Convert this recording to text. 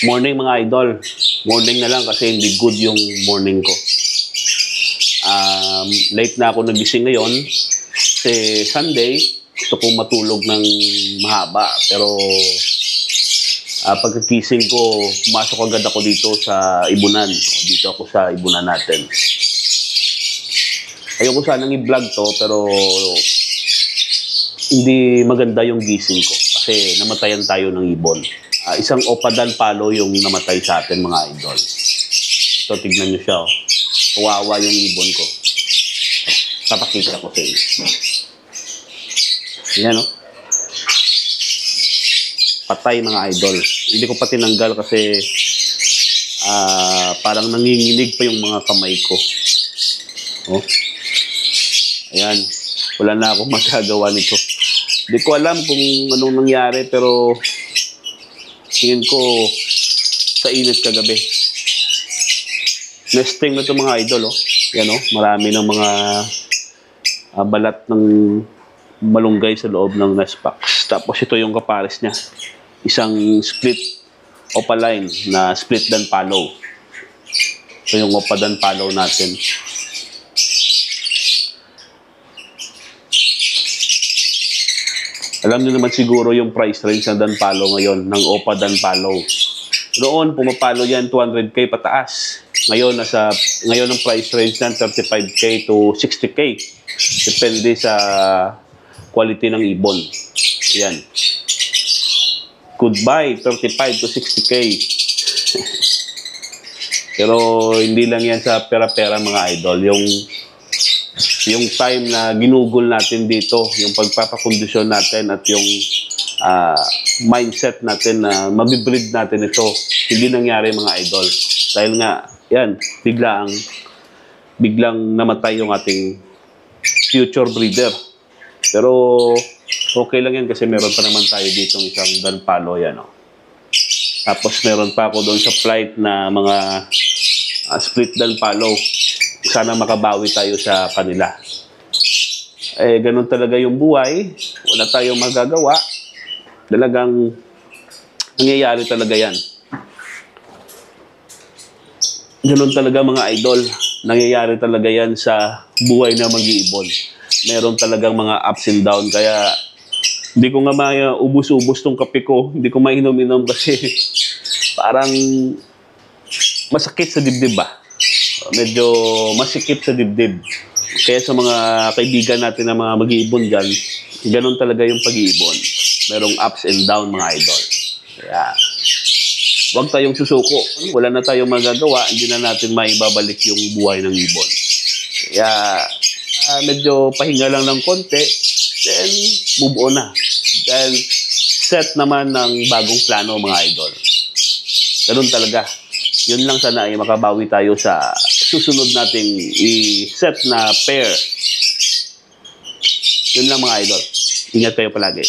Morning mga idol. Morning na lang kasi hindi good yung morning ko. Late na ako nagising ngayon. Kasi Sunday, gusto kong matulog ng mahaba. Pero pagkakising ko, pumasok agad ako dito sa Ibunan. Dito ako sa Ibunan natin. Ayoko sanang i-vlog to, pero hindi maganda yung gising ko. Kasi namatayan tayo ng ibon. Isang opadan palo yung namatay sa atin mga idol. Ito, tignan nyo siya. Oh. Kawawa yung ibon ko. Papakita ko sa inyo. Yan, oh. Patay mga idol. Hindi ko pa tinanggal kasi parang nanginginig pa yung mga kamay ko. Oh. Ayan. Wala na akong magagawa nito. Hindi ko alam kung anong nangyari pero tingin ko sa init kagabi. Nesting na ito mga idol. Oh. Yan, oh. Marami ng mga balat ng malunggay sa loob ng nest box. Tapos ito yung kapares niya. Isang split opaline na split dan palo. Ito yung opadan palo natin. Alam niyo naman siguro yung price range ng danpalo ngayon, ng Opa danpalo. Noon, pumapalo yan 200k pataas. Ngayon, ngayon ang price range ng 35k to 60k. Depende sa quality ng ibon. Yan. Goodbye, 35 to 60k. Pero hindi lang yan sa pera-pera mga idol. Yung time na ginugol natin dito, yung pagpapakondisyon natin at yung mindset natin na mabibreed natin ito, hindi nangyari mga idol. Dahil nga, yan, biglang namatay yung ating future breeder. Pero okay lang yan kasi meron pa naman tayo dito ng isang danpalo yan. Oh. Tapos meron pa ako doon sa flight na mga split danpalo. Sana makabawi tayo sa kanila. Ganun talaga yung buhay. Wala tayong magagawa. Talagang nangyayari talaga yan. Ganun talaga mga idol. Nangyayari talaga yan sa buhay na mag-iibon. Meron talagang mga ups and down. Kaya hindi ko nga maubos-ubos tong kape ko. Hindi ko mainom-inom kasi parang masakit sa dibdib ba? Medyo masikip sa dibdib. Kaya sa mga kaibigan natin na mga mag-iibon dyan, ganun talaga yung pag-iibon. Merong ups and down mga idol. Kaya huwag tayong susuko. Wala na tayong magagawa, hindi na natin maibabalik yung buhay ng ibon. Kaya medyo pahinga lang ng konti, then move on na. Dahil set naman ng bagong plano mga idol. Ganun talaga. Yun lang sana ay makabawi tayo sa susunod nating i-set na pair. Yun lang mga idol. Ingat kayo palagi.